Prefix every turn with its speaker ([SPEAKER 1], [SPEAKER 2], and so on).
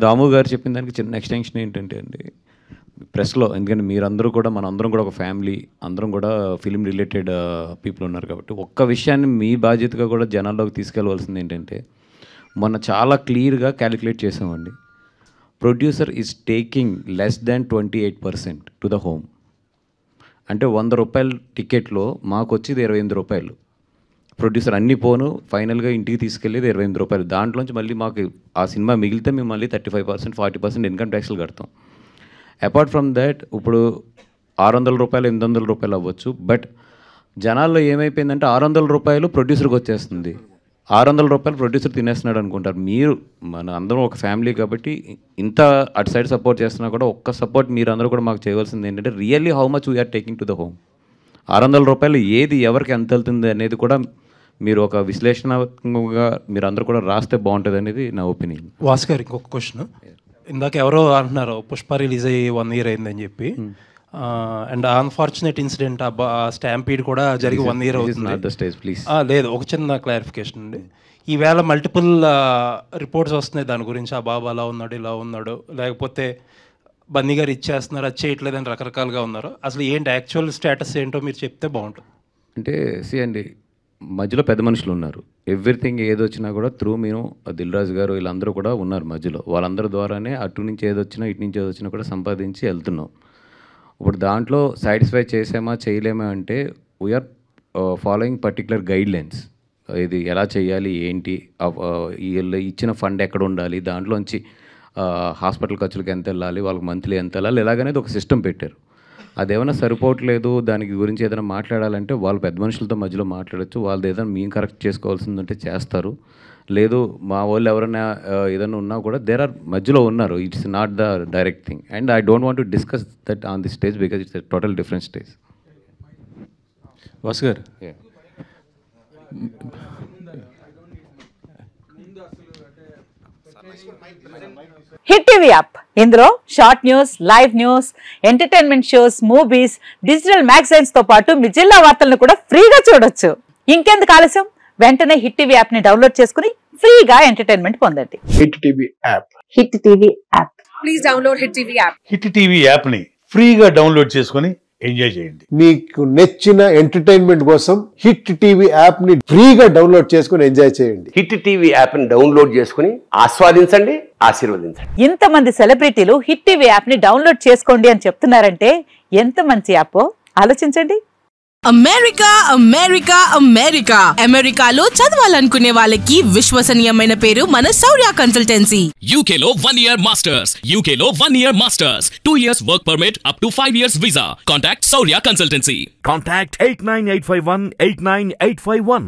[SPEAKER 1] రాము గారు చెప్పిన దానికి చిన్న ఎక్స్టెన్షన్ ఏంటంటే అండి, ప్రెస్లో ఎందుకంటే మీరందరూ కూడా మనందరం కూడా ఒక ఫ్యామిలీ, అందరం కూడా ఫిలిం రిలేటెడ్ పీపుల్ ఉన్నారు కాబట్టి ఒక్క విషయాన్ని మీ బాధ్యతగా కూడా జనాల్లోకి తీసుకెళ్ళవలసింది ఏంటంటే, మొన్న చాలా క్లియర్గా క్యాలిక్యులేట్ చేసామండి. Producer is taking less than 28% to the home. అంటే 100 రూపాయల టికెట్లో మాకు వచ్చేది 28 రూపాయలు. ప్రొడ్యూసర్ అన్ని పోను ఫైనల్గా ఇంటికి తీసుకెళ్ళేది 28 రూపాయలు. దాంట్లోంచి మళ్ళీ మాకు ఆ సినిమా మిగిలితే మేము మళ్ళీ 35%, 40% ఇన్కమ్ ట్యాక్స్లు కడతాం. అపార్ట్ ఫ్రమ్ దాట్ ఇప్పుడు 600 రూపాయలు, 800 రూపాయలు అవ్వచ్చు. బట్ జనాల్లో ఏమైపోయిందంటే 600 రూపాయలు ప్రొడ్యూసర్కి వచ్చేస్తుంది, 600 రూపాయలు ప్రొడ్యూసర్ తినేస్తున్నాడు అనుకుంటారు. మీరు మన అందరం ఒక ఫ్యామిలీ కాబట్టి ఇంత అటు సైడ్ సపోర్ట్ చేస్తున్నా కూడా ఒక్క సపోర్ట్ మీరు అందరూ కూడా మాకు చేయవలసింది ఏంటంటే, really how much we're taking to the home. 600 రూపాయలు ఏది ఎవరికి ఎంత వెళ్తుంది అనేది కూడా మీరు ఒక విశ్లేషణాత్మకంగా మీరు అందరూ కూడా రాస్తే బాగుంటుంది అనేది నా ఒపీనియన్.
[SPEAKER 2] వాసు గారు ఇంకొక క్వశ్చన్. ఇందాక ఎవరో అంటున్నారు పుష్ప రిలీజ్ అయ్యి 1 year అయిందని చెప్పి. అండ్ అన్ఫార్చునేట్ ఇన్సిడెంట్ ఆ స్టాంపీడ్ కూడా జరిగి 1 year అవుతుంది. లేదు, ఒక చిన్న క్లారిఫికేషన్ అండి. ఈవేళ మల్టిపుల్ రిపోర్ట్స్ వస్తున్నాయి దాని గురించి. ఆ బాబు అలా ఉన్నాడు, ఇలా ఉన్నాడు, లేకపోతే బన్నీ గారు ఇచ్చేస్తున్నారు, అది చేయట్లేదని రకరకాలుగా ఉన్నారు. అసలు ఏంటి యాక్చువల్ స్టేటస్ ఏంటో మీరు చెప్తే బాగుంటుంది.
[SPEAKER 1] అంటే అండి, మధ్యలో పెద్ద మనుషులు ఉన్నారు. ఎవ్రీథింగ్ ఏదొచ్చినా కూడా త్రూ మేము దిల్ రాజు గారు వీళ్ళందరూ కూడా ఉన్నారు మధ్యలో. వాళ్ళందరి ద్వారానే అటు నుంచి ఏదొచ్చినా ఇటు నుంచి ఏదొచ్చినా కూడా సంపాదించి వెళ్తున్నాం. ఇప్పుడు దాంట్లో సాటిస్ఫై చేసామా చేయలేమా అంటే వీఆర్ ఫాలోయింగ్ పర్టికులర్ గైడ్లైన్స్. ఇది ఎలా చేయాలి, ఏంటి, వీళ్ళు ఇచ్చిన ఫండ్ ఎక్కడ ఉండాలి, దాంట్లోంచి హాస్పిటల్ ఖర్చులకు ఎంత వెళ్ళాలి, వాళ్ళకి మంత్లీ ఎంత వెళ్ళాలి, ఇలాగనేది ఒక సిస్టమ్ పెట్టారు. అదేమైనా సరిపోవట్లేదు, దానికి గురించి ఏదైనా మాట్లాడాలంటే వాళ్ళు పెద్ద మనుషులతో మధ్యలో మాట్లాడచ్చు. వాళ్ళది ఏదైనా మేము కరెక్ట్ చేసుకోవాల్సిందంటే చేస్తారు. లేదు మా వాళ్ళు ఎవరైనా ఏదైనా ఉన్నా కూడా దేర్ ఆర్ మధ్యలో ఉన్నారు. It's not the direct thing and I don't want to discuss that on the stage because it's total different stage.
[SPEAKER 3] Vasu గారు,
[SPEAKER 4] హిట్ టీవీ యాప్, ఇందులో short news, live news, entertainment shows, movies, digital magazines తో పాటు మీ జిల్లా వార్తలను కూడా ఫ్రీగా చూడొచ్చు. ఇంకెందుకు ఆలస్యం, వెంటనే హిట్ టీవీ యాప్ ని డౌన్లోడ్ చేసుకుని ఫ్రీగా ఎంటర్టైన్మెంట్ పొందండి.
[SPEAKER 5] Hit TV app.
[SPEAKER 4] Hit TV app.
[SPEAKER 6] Please download hit TV app.
[SPEAKER 7] Hit TV app ని ఫ్రీగా డౌన్లోడ్ చేసుకుని ఎంజాయ్ చేయండి.
[SPEAKER 5] మీకు నచ్చిన ఎంటర్టైన్మెంట్ కోసం హిట్ టీవీ యాప్ ని ఫ్రీగా డౌన్లోడ్ చేసుకుని ఎంజాయ్ చేయండి.
[SPEAKER 8] హిట్ టీవీ యాప్ ని డౌన్లోడ్ చేసుకుని ఆస్వాదించండి, ఆశీర్వదించండి.
[SPEAKER 4] ఇంతమంది సెలబ్రిటీలు హిట్ టీవీ యాప్ ని డౌన్లోడ్ చేసుకోండి అని చెప్తున్నారంటే ఎంత మంచి యాప్ ఆలోచించండి.
[SPEAKER 6] అమెరికా అమెరికా అమెరికా అమెరికాలో చదవాలనుకునే వాళ్ళకి విశ్వసనీయమైన పేరు మన శౌర్య కన్సల్టెన్సీ.
[SPEAKER 9] UK లో 1 year masters, UK లో 1 year masters, 2 years work permit up to 5 years visa. Contact Shaurya Consultancy.
[SPEAKER 10] Contact 89851 89851.